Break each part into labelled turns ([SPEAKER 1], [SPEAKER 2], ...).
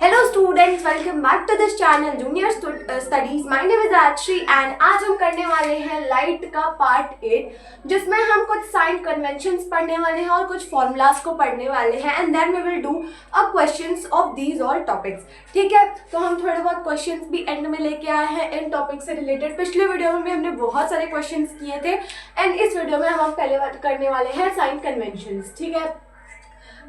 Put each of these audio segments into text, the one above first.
[SPEAKER 1] Hello students, welcome back to this channel junior studies. My name is Archi and आज हम करने वाले हैं लाइट का पार्ट 8, जिसमें हम कुछ साइन कन्वेंशंस पढ़ने वाले हैं और कुछ फॉर्मूलाज को पढ़ने वाले हैं and then we will do a questions of these all topics. ठीक है, तो हम थोड़े बहुत क्वेश्चंस भी एंड में लेके आए हैं इन टॉपिक से रिलेटेड। पिछले वीडियो में भी हमने बहुत सारे क्वेश्चंस किए थे एंड इस वीडियो में हम पहले बात करने वाले हैं साइन कन्वेंशंस। ठीक है,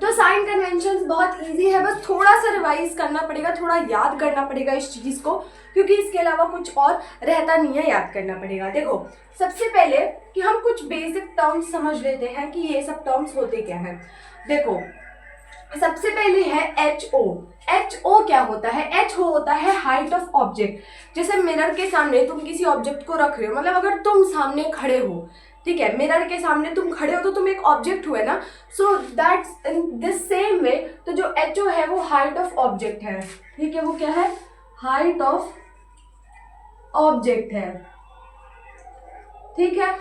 [SPEAKER 1] तो साइन कन्वेंशंस बहुत इजी है, बस थोड़ा सा रिवाइज करना पड़ेगा, थोड़ा याद करना पड़ेगा इस चीज़ को, क्योंकि इसके अलावा कुछ और रहता नहीं है, याद करना पड़ेगा। देखो, सबसे पहले कि हम कुछ बेसिक टर्म्स समझ लेते हैं कि ये सब टर्म्स होते क्या हैं। देखो, सबसे पहले है एच ओ। एच ओ क्या होता है? एच ओ होता है हाइट ऑफ ऑब्जेक्ट। जैसे मिरर के सामने तुम किसी ऑब्जेक्ट को रख रहे हो, मतलब अगर तुम सामने खड़े हो, ठीक है, मिरर के सामने तुम खड़े हो तो तुम एक ऑब्जेक्ट हुए ना, so that's in this same way. तो जो एच ओ है वो हाइट ऑफ ऑब्जेक्ट है। ठीक है, वो क्या है? हाइट ऑफ ऑब्जेक्ट है। ठीक है,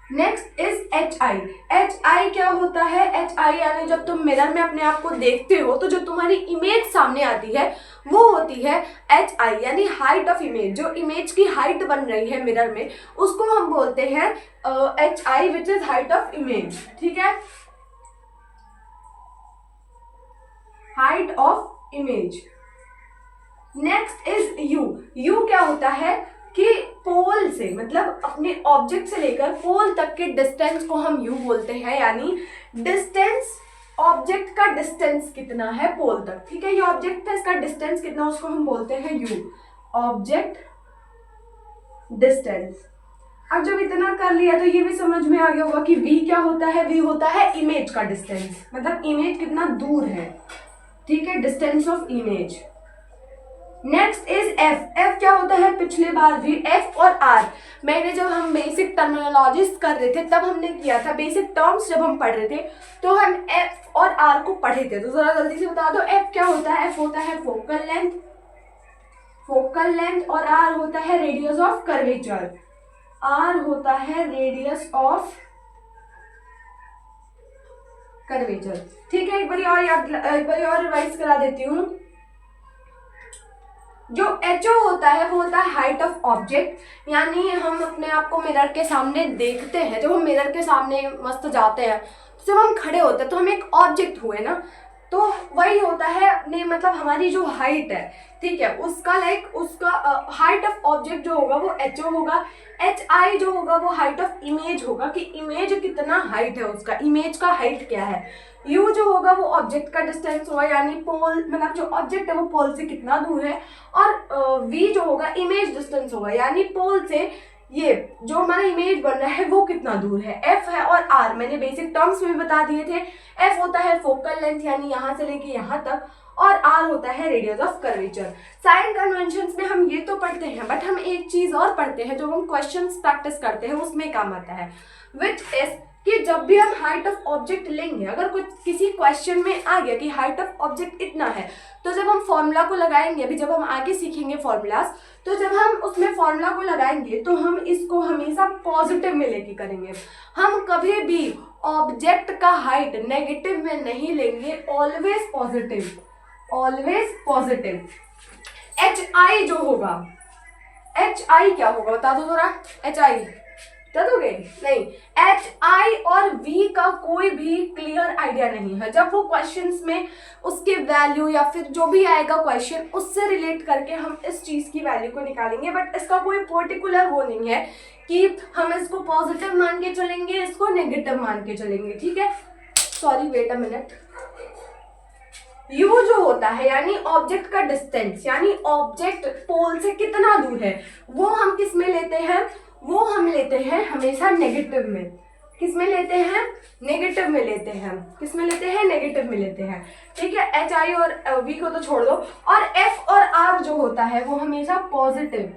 [SPEAKER 1] next is H I. H I क्या होता है? एच आई यानी जब तुम मिरर में अपने आप को देखते हो तो जो तुम्हारी इमेज सामने आती है वो होती है एच आई, यानी हाइट ऑफ इमेज। जो इमेज की हाइट बन रही है मिरर में उसको हम बोलते हैं H I, which is height of image. ठीक है, height of image. Next is you. You क्या होता है कि पोल से, मतलब अपने ऑब्जेक्ट से लेकर पोल तक के डिस्टेंस को हम यू बोलते हैं, यानी डिस्टेंस, ऑब्जेक्ट का डिस्टेंस कितना है पोल तक। ठीक है, ये ऑब्जेक्ट है, इसका डिस्टेंस कितना, उसको हम बोलते हैं यू, ऑब्जेक्ट डिस्टेंस। अब जब इतना कर लिया तो ये भी समझ में आ गया होगा कि v क्या होता है? v होता है इमेज का डिस्टेंस, मतलब इमेज कितना दूर है। ठीक है, distance of image. Next is F. F क्या होता है? पिछले बार भी एफ और आर, मैंने जब हम बेसिक टर्मिनोलॉजीज कर रहे थे तब हमने किया था, बेसिक टर्म्स जब हम पढ़ रहे थे तो हम एफ और आर को पढ़े थे। तो जरा जल्दी से बता दो, एफ क्या होता है? एफ होता है फोकल लेंथ, फोकल लेंथ, और आर होता है रेडियस ऑफ कर्वेचर। आर होता है रेडियस ऑफ कर्वेचर। ठीक है, एक बार और रिवाइज करा देती हूँ। जो एच ओ होता है वो होता है हाइट ऑफ ऑब्जेक्ट, यानी हम अपने आप को मिरर के सामने देखते हैं, जब हम मिरर के सामने मस्त जाते हैं, तो जब हम खड़े होते हैं तो हम एक ऑब्जेक्ट हुए ना, तो वही होता है अपने, मतलब हमारी जो हाइट है, ठीक है, उसका उसका हाइट ऑफ ऑब्जेक्ट जो होगा वो एच ओ होगा। एच आई जो होगा वो हाइट ऑफ इमेज होगा, कि इमेज कितना हाइट है उसका, इमेज का हाइट क्या है। यू जो होगा वो ऑब्जेक्ट का डिस्टेंस होगा, यानी पोल, मतलब जो ऑब्जेक्ट है वो पोल से कितना दूर है। और वी जो होगा इमेज डिस्टेंस होगा, यानी पोल से ये जो हमारा इमेज बन रहा है वो कितना दूर है। एफ है और आर मैंने बेसिक टर्म्स में भी बता दिए थे। एफ होता है फोकल लेंथ, यानी यहाँ से लेके यहाँ तक, और आर होता है radius of curvature. Sign conventions में हम ये तो पढ़ते हैं, बट हम एक चीज और पढ़ते हैं जो हम क्वेश्चंस प्रैक्टिस करते हैं उसमें काम आता है, विच इज कि जब भी हम हाइट ऑफ ऑब्जेक्ट लेंगे, अगर कुछ किसी क्वेश्चन में आ गया कि हाइट ऑफ ऑब्जेक्ट इतना है, तो जब हम फॉर्मूला को लगाएंगे, अभी जब हम आगे सीखेंगे फॉर्मूलाज, तो जब हम उसमें फॉर्मूला को लगाएंगे तो हम इसको हमेशा पॉजिटिव में लेके करेंगे। हम कभी भी ऑब्जेक्ट का हाइट नेगेटिव में नहीं लेंगे, always positive, always positive. H I जो होगा, एच आई क्या होगा बता दो जरा। एच आई बता दोगे? नहीं, एच आई और वी का कोई भी क्लियर आइडिया नहीं है। जब वो क्वेश्चंस में उसके वैल्यू या फिर जो भी आएगा क्वेश्चन उससे रिलेट करके हम इस चीज की वैल्यू को निकालेंगे, बट इसका कोई पर्टिकुलर वो नहीं है कि हम इसको पॉजिटिव मान के चलेंगे, इसको नेगेटिव मान के चलेंगे। ठीक है, sorry wait a minute. U जो होता है यानी ऑब्जेक्ट का डिस्टेंस, यानी ऑब्जेक्ट पोल से कितना दूर है, वो हम किस में लेते हैं? वो हम लेते हैं हमेशा नेगेटिव में। किस में लेते हैं? नेगेटिव में लेते हैं। किस में लेते हैं? नेगेटिव में लेते हैं। ठीक है, एच आई और वी को तो छोड़ दो, और एफ और आर जो होता है वो हमेशा पॉजिटिव,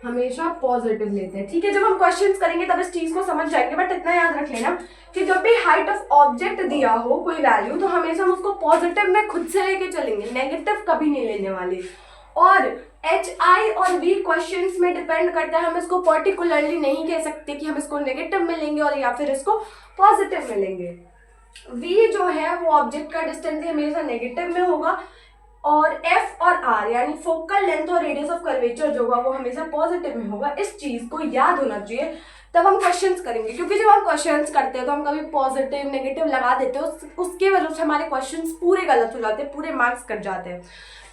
[SPEAKER 1] हमेशा पॉजिटिव लेते हैं। ठीक है, जब हम क्वेश्चंस करेंगे तब इस चीज को समझ जाएंगे, बट इतना याद रख लेना कि जब भी हाइट ऑफ ऑब्जेक्ट दिया हो कोई वैल्यू, तो हमेशा हम उसको पॉजिटिव में खुद से लेके चलेंगे, नेगेटिव कभी नहीं लेने वाले। और एच आई और वी क्वेश्चंस में डिपेंड करता है, हम इसको पर्टिकुलरली नहीं कह सकते कि हम इसको नेगेटिव में लेंगे और या फिर इसको पॉजिटिव में लेंगे। v जो है वो ऑब्जेक्ट का डिस्टेंस हमेशा नेगेटिव में होगा, और f और r यानी फोकल लेंथ और रेडियस ऑफ कर्वेचर जो होगा वो हमेशा पॉजिटिव में होगा। इस चीज को याद होना चाहिए तब हम क्वेश्चंस करेंगे, क्योंकि जब हम क्वेश्चंस करते हैं तो हम कभी पॉजिटिव नेगेटिव लगा देते हैं, उसके वजह से हमारे क्वेश्चंस पूरे गलत हो जाते हैं, पूरे मार्क्स कट जाते हैं।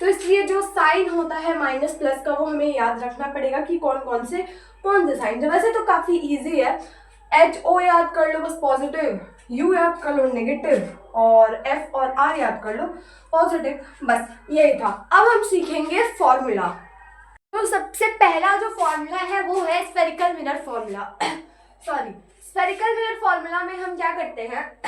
[SPEAKER 1] तो इसलिए जो साइन होता है माइनस प्लस का वो हमें याद रखना पड़ेगा कि कौन से साइन। वैसे तो काफी ईजी है, एच ओ याद कर लो बस पॉजिटिव, यू याद कर लो नेगेटिव, और एफ और आर याद कर लो पॉजिटिव, बस यही था। अब हम सीखेंगे फॉर्मूला। तो सबसे पहला जो फॉर्मूला है वो है spherical mirror formula. Sorry, spherical mirror formula में हम क्या करते हैं,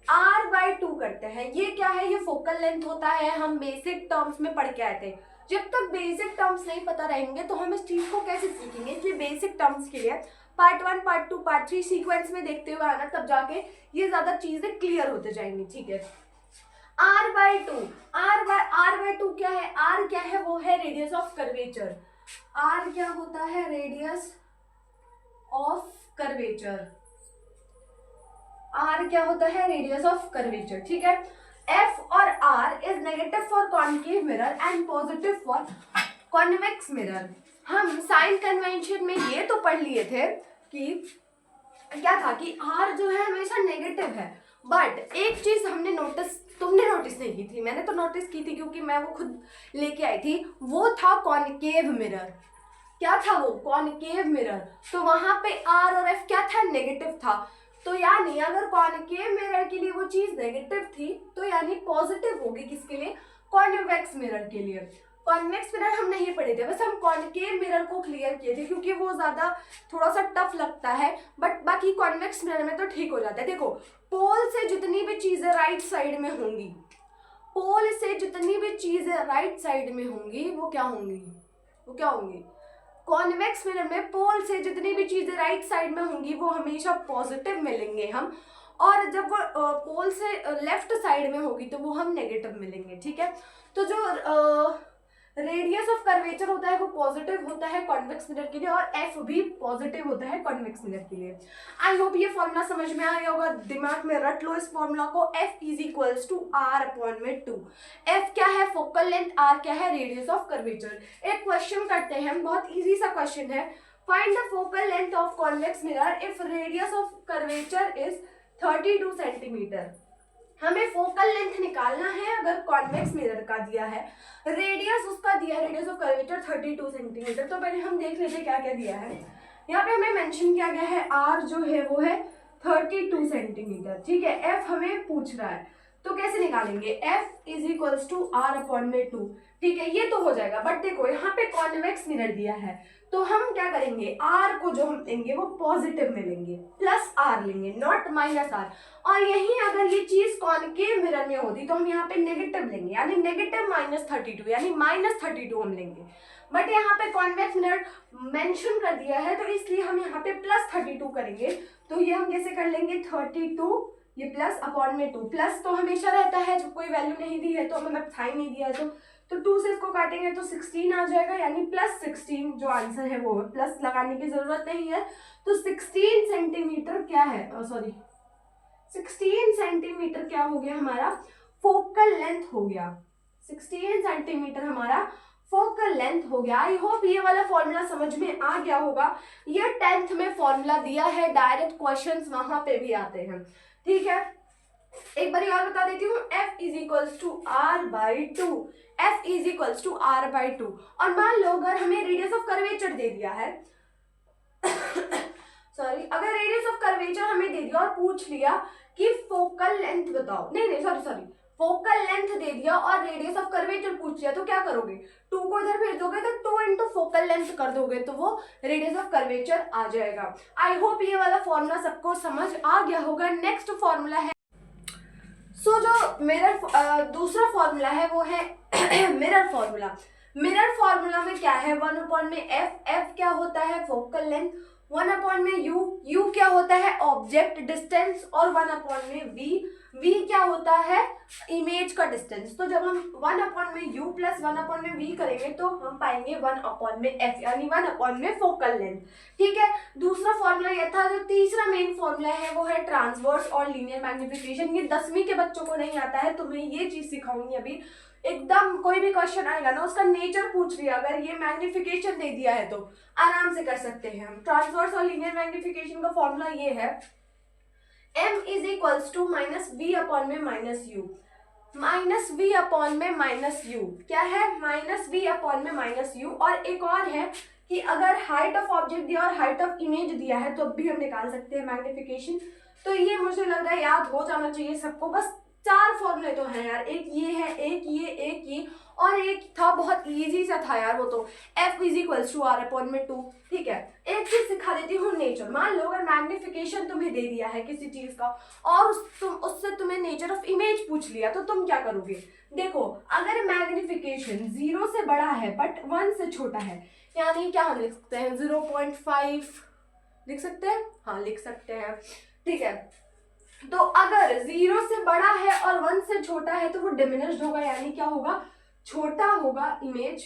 [SPEAKER 1] r/2 करते हैं। ये क्या है, ये फोकल लेंथ होता है, हम बेसिक टर्म्स में पढ़ के आए थे। जब तक बेसिक टर्म्स नहीं पता रहेंगे तो हम इस चीज को कैसे सीखेंगे, इसलिए बेसिक टर्म्स के लिए पार्ट 1, पार्ट 2, पार्ट 3 सीक्वेंस में देखते हुए आना, तब जाके ये ज्यादा चीजें क्लियर होते जाएंगी। ठीक है, r/2 क्या है, r क्या है, वो है रेडियस ऑफ कर्वेचर। r क्या होता है, रेडियस ऑफ कर्वेचर। r क्या होता है, रेडियस ऑफ कर्वेचर। ठीक है, f और r is negative for concave mirror and positive for convex mirror. हम साइन कन्वेंशन में ये तो पढ़ लिए थे कि क्या था कि r जो है हमेशा नेगेटिव है, बट एक चीज तुमने नोटिस नहीं की थी, मैंने तो नोटिस की थी क्योंकि मैं वो खुद लेके आई थी, वो था कॉन्केव मिरर। क्या था वो, कॉन्केव मिरर। तो वहां पे r और f क्या था, नेगेटिव था। तो यानी अगर कॉन्केव मिरर के लिए वो चीज नेगेटिव थी तो यानी पॉजिटिव होगी किसके लिए, कॉन्वेक्स मिरर के लिए। कॉन्वेक्स मिरर हम नहीं पढ़े थे, बस हम कॉन्केव मिरर को क्लियर किए थे क्योंकि वो ज्यादा थोड़ा सा टफ लगता है, बट बाकी कॉन्वेक्स मिरर में तो ठीक हो जाता है। देखो, पोल से जितनी भी चीजें राइट साइड में होंगी, पोल से जितनी भी चीजें राइट साइड में होंगी वो क्या होंगी, कॉन्वेक्स मिरर में पोल से जितनी भी चीजें राइट साइड में होंगी वो हमेशा पॉजिटिव मिलेंगे हम, और जब वो पोल से लेफ्ट साइड में होगी तो वो हम नेगेटिव मिलेंगे। ठीक है, तो जो रेडियस ऑफ कर्वेचर होता है वो पॉजिटिव होता है कॉन्वेक्स मिरर के लिए, और एफ भी पॉजिटिव होता है कॉन्वेक्स मिरर के लिए। आई होप ये फॉर्मूला समझ में आ गया होगा, दिमाग में रट लो इस फॉर्मूला को। F is to r/2। F क्या है, फोकल लेंथ, r क्या है, रेडियस ऑफ कर्वेचर। एक क्वेश्चन करते हैं, बहुत इजी सा क्वेश्चन है। Find the focal length of convex mirror if radius of curvature is 32 centimetre. हमें फोकल लेंथ निकालना है अगर कॉन्वेक्स मिरर का दिया है, रेडियस उसका दिया है, रेडियस ऑफ कर्वेचर 32 सेंटीमीटर। तो पहले हम देख लेते हैं क्या क्या दिया है। यहाँ पे हमें मेंशन किया गया है r जो है वो है 32 सेंटीमीटर। ठीक है, f हमें पूछ रहा है तो कैसे निकालेंगे, f इज टू r/2। ठीक है, ये तो हो जाएगा, बट देखो यहाँ पे कॉन्वेक्स मिरर दिया है तो हम क्या करेंगे, r को जो हम लेंगे वो पॉजिटिव में लेंगे, प्लस r लेंगे, नॉट माइनस r। और यही अगर ये चीज कॉन्केव मिरर में होती तो हम यहाँ पे नेगेटिव लेंगे, यानी नेगेटिव -32, यानी -32 हम लेंगे। बट यहाँ पे कॉन्वेक्स मिरर मेंशन कर दिया है तो इसलिए हम यहाँ पे +32 करेंगे। तो ये हम कैसे कर लेंगे, 32 ये +/2, प्लस तो हमेशा रहता है, जब कोई वैल्यू नहीं दी है तो मतलब साइन नहीं दिया है तो 2 से इसको काटेंगे तो 16 आ जाएगा, यानी +16 जो आंसर है वो, प्लस लगाने की जरूरत नहीं है। तो 16 सेंटीमीटर क्या है, 16 सेंटीमीटर क्या हो गया हमारा, फोकल लेंथ हो गया। 16 सेंटीमीटर हमारा फोकल लेंथ हो गया। आई होप ये वाला फॉर्मूला समझ में आ गया होगा। ये 10th में फॉर्मूला दिया है, डायरेक्ट क्वेश्चंस वहां पे भी आते हैं। ठीक है, एक बार और बता देती हूँ, F is to r/2, F is to r/2। और मान लो अगर हमें रेडियस ऑफ कर्वेचर दे दिया है सॉरी, अगर रेडियस ऑफ कर्वेचर हमें दे दिया और पूछ लिया कि फोकल लेंथ बताओ, नहीं सॉरी, फोकल लेंथ दे दिया और रेडियस ऑफ कर्वेचर पूछ लिया तो क्या करोगे, 2 को इधर भेज दोगे तो 2 इंटू फोकल लेंथ कर दोगे तो वो रेडियस ऑफ कर्वेचर आ जाएगा। आई होप ये वाला फॉर्मूला सबको समझ आ गया होगा। नेक्स्ट फॉर्मूला है, जो मिरर दूसरा फॉर्मूला है वो है मिरर फॉर्मूला। मिरर फॉर्मूला में क्या है, 1 में f क्या होता है, फोकल लेंथ, 1 में u क्या होता है, ऑब्जेक्ट डिस्टेंस, और 1 में v v क्या होता है, इमेज का डिस्टेंस। तो जब हम 1/u प्लस 1/v करेंगे तो हम पाएंगे 1/f, यानी 1/में फोकल लेंथ। ठीक है, दूसरा फॉर्मूला यह था। जो तीसरा मेन फॉर्मूला है वो है ट्रांसवर्स और लीनियर मैग्निफिकेशन। ये 10वीं के बच्चों को नहीं आता है, तुम्हें ये चीज सिखाऊंगी अभी। एकदम कोई भी क्वेश्चन आएगा ना, उसका नेचर पूछ लिया, अगर ये मैग्निफिकेशन दे दिया है तो आराम से कर सकते हैं हम। ट्रांसवर्स और लीनियर मैग्निफिकेशन का फॉर्मूला ये है, m is equals to minus v upon में minus u. Minus v upon में माइनस यू क्या है, माइनस वी अपॉन में माइनस यू। और एक और है कि अगर हाइट ऑफ ऑब्जेक्ट दिया और हाइट ऑफ इमेज दिया है तो भी हम निकाल सकते हैं मैग्निफिकेशन। तो ये मुझे लग रहा है याद हो जाना चाहिए सबको। बस 4 फॉर्मूले तो हैं यार, एक ये है, एक ये और एक था बहुत इजी सा था यार, वो तो f is equals to r upon में 2। ठीक है, एक चीज सिखा देती हूँ, नेचर। मान लो अगर मैग्निफिकेशन तुम्हें दे दिया है किसी चीज का और उससे तुम्हें नेचर ऑफ इमेज पूछ लिया, तो तुम क्या करोगे। देखो, अगर मैग्निफिकेशन 0 से बड़ा है बट 1 से छोटा है, यानी क्या हम लिख सकते हैं 0.5 लिख सकते हैं, हाँ लिख सकते हैं। ठीक है, तो अगर 0 से बड़ा है और 1 से छोटा है तो वो डिमिनिश्ड होगा, यानी क्या होगा, छोटा होगा इमेज।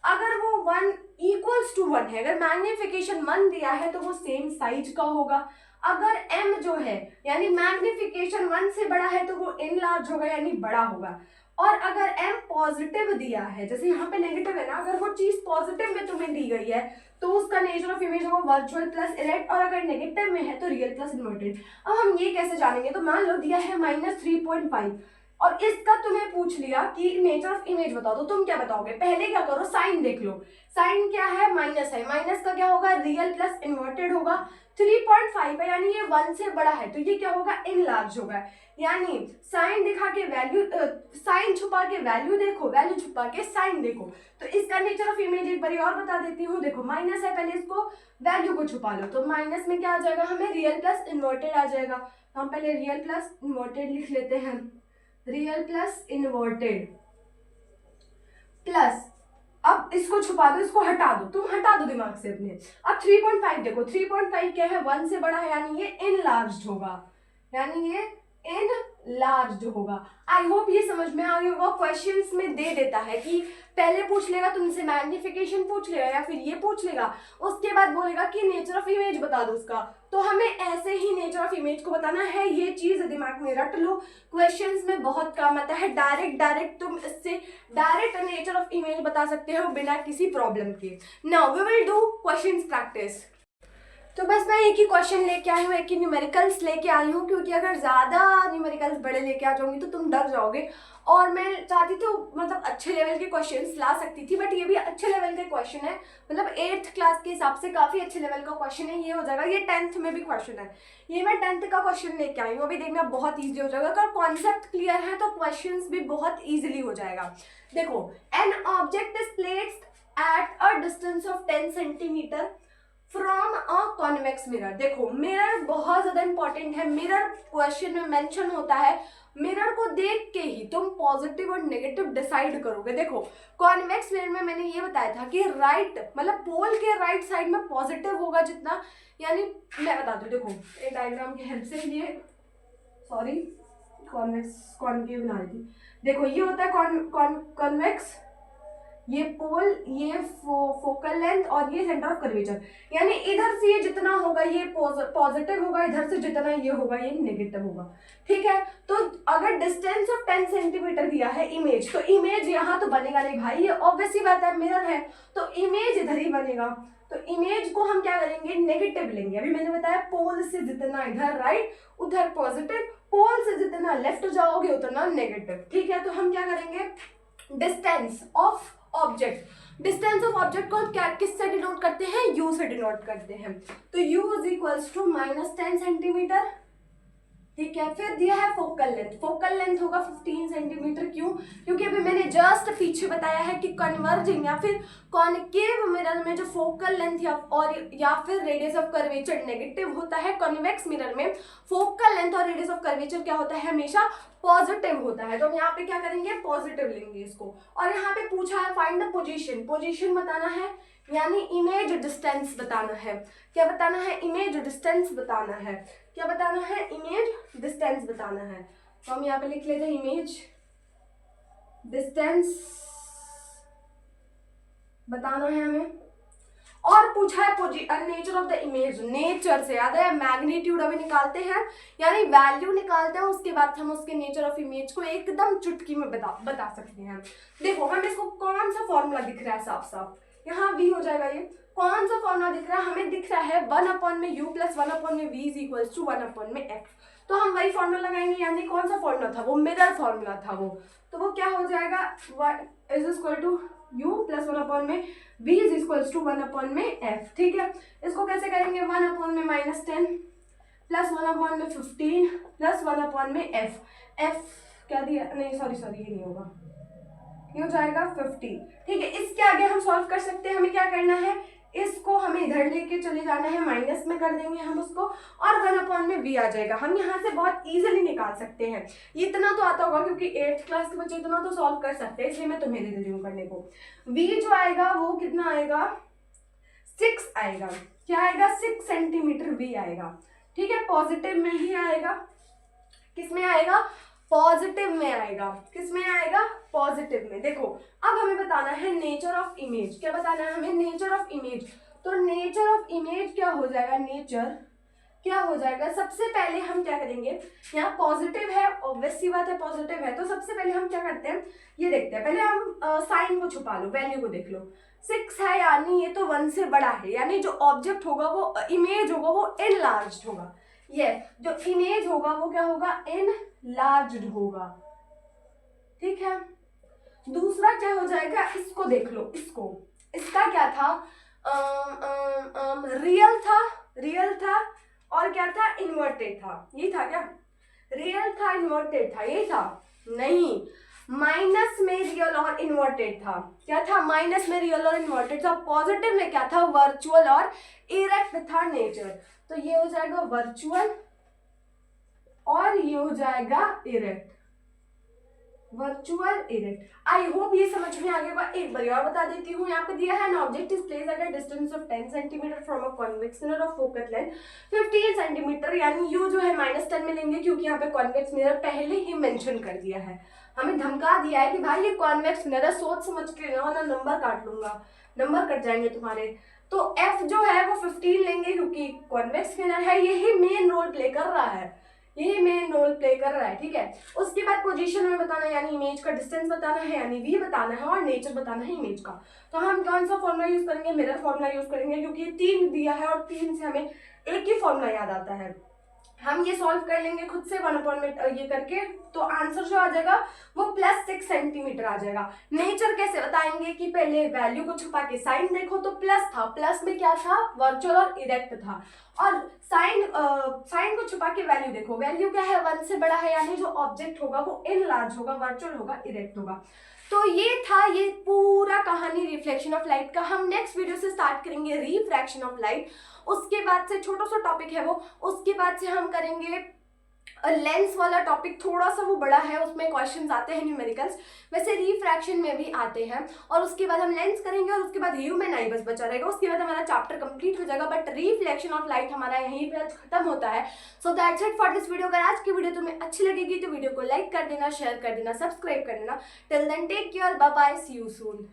[SPEAKER 1] अगर वो 1 इक्वल्स टू 1 है, अगर मैग्निफिकेशन 1 दिया है तो वो सेम साइज का होगा। अगर m जो है यानी मैग्निफिकेशन 1 से बड़ा है तो वो इनलार्ज होगा, यानी बड़ा होगा। और अगर m पॉजिटिव दिया है, जैसे यहाँ पे नेगेटिव है ना, अगर वो चीज पॉजिटिव में तुम्हें दी गई है तो उसका नेचर ऑफ इमेज होगा वर्चुअल प्लस इरेक्ट, और अगर नेगेटिव में है तो रियल प्लस इन्वर्टेड। अब हम ये कैसे जानेंगे, तो मान लो दिया है -3.5 और इसका तुम्हें पूछ लिया कि नेचर ऑफ इमेज बताओ, तो तुम क्या बताओगे। पहले क्या करो, साइन देख लो। साइन क्या है, माइनस है, माइनस का क्या होगा, रियल प्लस इन्वर्टेड होगा। 3.5 है यानी ये 1 से बड़ा है, तो ये क्या होगा, इनलार्ज होगा। यानी साइन दिखा के वैल्यू, साइन छुपा के वैल्यू देखो, वैल्यू छुपा के साइन देखो। तो इसका नेचर ऑफ इमेज एक बार और बता देती हूँ। देखो, माइनस है, पहले इसको वैल्यू को छुपा लो, तो माइनस में क्या आ जाएगा, हमें रियल प्लस इन्वर्टेड आ जाएगा। तो हम पहले रियल प्लस इन्वर्टेड लिख लेते हैं, रियल प्लस इन्वर्टेड प्लस, अब इसको छुपा दो, इसको हटा दो, तुम हटा दो दिमाग से अपने। अब 3.5 देखो, 3.5 क्या है, 1 से बड़ा है, यानी ये इनलार्ज्ड होगा, यानी ये इनलार्ज्ड होगा। आई होप ये समझ में आ गया होगा। क्वेश्चंस में दे देता है कि पहले पूछ लेगा तुमसे मैग्निफिकेशन पूछ लेगा या फिर ये पूछ लेगा, उसके बाद बोलेगा कि नेचर ऑफ इमेज बता दो उसका। तो हमें ऐसे ही नेचर ऑफ इमेज को बताना है, ये चीज दिमाग में रट लो। क्वेश्चंस में बहुत काम आता है, डायरेक्ट तुम इससे डायरेक्ट नेचर ऑफ इमेज बता सकते हो बिना किसी प्रॉब्लम के। Now we will do questions practice. तो बस मैं एक ही क्वेश्चन लेके आई हूँ, एक ही न्यूमेरिकल्स लेके आई हूँ, क्योंकि अगर ज़्यादा न्यूमेरिकल्स बड़े लेके आ जाऊंगी तो तुम डर जाओगे। और मैं चाहती तो मतलब अच्छे लेवल के क्वेश्चंस ला सकती थी, बट ये भी अच्छे लेवल के क्वेश्चन है, मतलब 8th क्लास के हिसाब से काफ़ी अच्छे लेवल का क्वेश्चन है। ये हो जाएगा, ये 10th में भी क्वेश्चन है, ये मैं 10th का क्वेश्चन लेके आई हूँ। अभी देखना बहुत ईजी हो जाएगा। अगर कॉन्सेप्ट क्लियर है तो क्वेश्चन भी बहुत ईजिली हो जाएगा। देखो, an object is placed at a distance of 10 centimetre from a convex mirror. देखो, मिरर बहुत ज्यादा इंपॉर्टेंट है। मिरर क्वेश्चन में मेंशन होता है, मिरर को देख के ही तुम पॉजिटिव और नेगेटिव डिसाइड करोगे। देखो, कॉन्वेक्स मिरर में मैंने ये बताया था कि राइट मतलब पोल के राइट साइड में पॉजिटिव होगा जितना, यानी मैं बता दूं, देखो एक डायग्राम की हेल्प से, ये सॉरी कॉन्वेक्स कॉनकेव बना रही थी। देखो, ये होता है कॉन्वेक्स, ये पोल, ये फोकल लेंथ और ये सेंटर ऑफ कर्वेचर। यानी इधर से ये जितना होगा ये पॉजिटिव होगा, इधर से जितना ये होगा ये नेगेटिव होगा। ठीक है, तो अगर डिस्टेंस ऑफ 10 सेंटीमीटर दिया है इमेज, तो इमेज यहाँ तो बनेगा नहीं भाई, ये ऑब्वियसली बात है, मिरर है तो इमेज इधर ही बनेगा। तो इमेज को हम क्या करेंगे, नेगेटिव लेंगे। अभी मैंने बताया पोल से जितना इधर राइट उधर पॉजिटिव, पोल से जितना लेफ्ट जाओगे उतना नेगेटिव। ठीक है, तो हम क्या करेंगे, distance of object, distance of object को क्या किससे डिनोट करते हैं, u से डिनोट करते हैं। तो u is equals to -10 centimetre. ठीक है, फिर दिया है फोकल लेंथ, फोकल लेंथ होगा 15 सेंटीमीटर। क्यों, क्योंकि अभी मैंने जस्ट पीछे बताया है कि कन्वर्जिंग या फिर कॉनकेव मिरर में जो फोकल लेंथ या फिर रेडियस ऑफ कर्वेचर नेगेटिव होता है, कॉन्वेक्स मिरर में फोकल लेंथ और रेडियस ऑफ कर्वेचर क्या होता है, हमेशा पॉजिटिव होता है। तो हम यहाँ पे क्या करेंगे, पॉजिटिव लेंगे इसको। और यहाँ पे पूछा है फाइंड द पोजीशन, पोजीशन बताना है यानी इमेज डिस्टेंस बताना है। क्या बताना है, इमेज डिस्टेंस बताना है। क्या बताना है, इमेज डिस्टेंस बताना है। तो हम यहाँ पे लिख लेते हैं इमेज, डिस्टेंस बताना है हमें, और पूछा है nature of the image, nature से याद है मैग्नीट्यूड अभी निकालते हैं, यानी वैल्यू निकालते हैं, उसके बाद हम उसके नेचर ऑफ इमेज को एकदम चुटकी में बता सकते हैं। देखो हम इसको कौन सा फॉर्मूला दिख रहा है साफ साफ, यहाँ v हो जाएगा, ये कौन सा फॉर्मूला दिख रहा है, हमें दिख रहा है 1/u plus 1/v is equal to 1/f। तो हम वही फॉर्मूला लगाएंगे, यानी कौन सा फॉर्मूला था वो, मिरर फॉर्मूला था वो, तो वो क्या हो जाएगा is equal to u plus 1/v is equal to 1/f। ठीक है, इसको कैसे करेंगे, 1/-10 प्लस 1/15 प्लस 1/f, f क्या दिया, नहीं सॉरी ये नहीं होगा, ये हो जाएगा 50। ठीक है, इसके आगे हम सॉल्व कर सकते हैं, हमें क्या करना है, इसको हमें इधर लेके चले जाना है, माइनस में कर देंगे हम उसको, और 1/v आ जाएगा। हम यहाँ से बहुत इजीली निकाल सकते हैं, ये इतना तो आता होगा क्योंकि 8th क्लास के बच्चे इतना तो सॉल्व कर सकते हैं, इसलिए मैं तुम्हें दे रही हूँ करने को। v जो आएगा वो कितना आएगा, 6 आएगा, क्या आएगा 6 सेंटीमीटर v आएगा। ठीक है, पॉजिटिव में ही आएगा, किस में आएगा, पॉजिटिव में आएगा, किस में आएगा, पॉजिटिव में। देखो अब हमें बताना है नेचर ऑफ इमेज, क्या बताना है हमें, नेचर ऑफ इमेज। तो नेचर ऑफ इमेज क्या हो जाएगा, नेचर क्या हो जाएगा, सबसे पहले हम क्या करेंगे, यहाँ पॉजिटिव है, ऑब्वियस सी बात है पॉजिटिव है, तो सबसे पहले हम क्या करते हैं, ये देखते हैं, पहले हम साइन को छुपा लो, वैल्यू को देख लो, 6 है यानी ये तो 1 से बड़ा है, यानी जो ऑब्जेक्ट होगा वो इमेज होगा वो एनलार्ज्ड होगा, ये जो इमेज होगा वो क्या होगा, एनलार्ज्ड होगा। ठीक है, दूसरा क्या हो जाएगा, इसको देख लो, इसका क्या था, रियल था और क्या था, इन्वर्टेड था, ये था क्या, रियल था इन्वर्टेड था, ये था नहीं, माइनस में रियल और इन्वर्टेड था, क्या था, माइनस में रियल और इन्वर्टेड था। पॉजिटिव में क्या था, वर्चुअल और इरेक्ट था नेचर, तो ये हो जाएगा वर्चुअल और ये हो जाएगा erect, virtual erect. I hope ये समझ में आ गया। एक बार और बता देती हूँ, यहाँ पे दिया है an object is placed at a distance of 10 centimetre from a convex mirror of focal length 15 centimetre, यानी यू जो है -10 में लेंगे क्योंकि यहाँ पे कॉन्वेक्स मिरर पहले ही मेंशन कर दिया है, हमें धमका दिया है कि भाई ये कॉन्वेक्स मिरर है, सोच समझ के लेना वरना नंबर काट लूंगा, नंबर कट जाएंगे तुम्हारे। तो एफ जो है वो 15 लेंगे क्योंकि कॉन्वेक्स मिरर है, यही मेन रोल प्ले कर रहा है, यही मेन रोल प्ले कर रहा है। ठीक है, उसके बाद पोजीशन में बताना है, यानी इमेज का डिस्टेंस बताना है, यानी v बताना है, और नेचर बताना है इमेज का। तो हम कौन सा फॉर्मूला यूज करेंगे, मिरर फॉर्मूला यूज करेंगे, क्योंकि ये 3 दिया है और 3 से हमें एक ही फॉर्मूला याद आता है। हम ये सॉल्व कर लेंगे खुद से 1 में ये करके, तो आंसर जो आ जाएगा वो +6 सेंटीमीटर आ जाएगा। नेचर कैसे बताएंगे कि पहले वैल्यू को छुपा के साइन देखो तो प्लस था, प्लस में क्या था, वर्चुअल और इरेक्ट था, और साइन को छुपा के वैल्यू देखो, वैल्यू क्या है, 1 से बड़ा है, यानी जो ऑब्जेक्ट होगा वो एनलार्ज होगा, वर्चुअल होगा, इरेक्ट होगा। तो ये था ये पूरा कहानी रिफ्लेक्शन ऑफ लाइट का। हम नेक्स्ट वीडियो से स्टार्ट करेंगे रिफ्रैक्शन ऑफ लाइट, उसके बाद से छोटा सा टॉपिक है वो, उसके बाद से हम करेंगे लेंस वाला टॉपिक, थोड़ा सा वो बड़ा है, उसमें क्वेश्चंस आते हैं न्यूमेरिकल्स, वैसे रिफ्रैक्शन में भी आते हैं, और उसके बाद हम लेंस करेंगे, और उसके बाद ह्यूमन आई बस बचा रहेगा, उसके बाद हमारा चैप्टर कंप्लीट हो जाएगा। बट रिफ्लेक्शन ऑफ लाइट हमारा यहीं पे खत्म होता है। So that's it for this video. अगर आज की वीडियो तुम्हें अच्छी लगेगी तो वीडियो को लाइक कर देना, शेयर कर देना, सब्सक्राइब कर देना। Till then take care, bye bye, see you soon.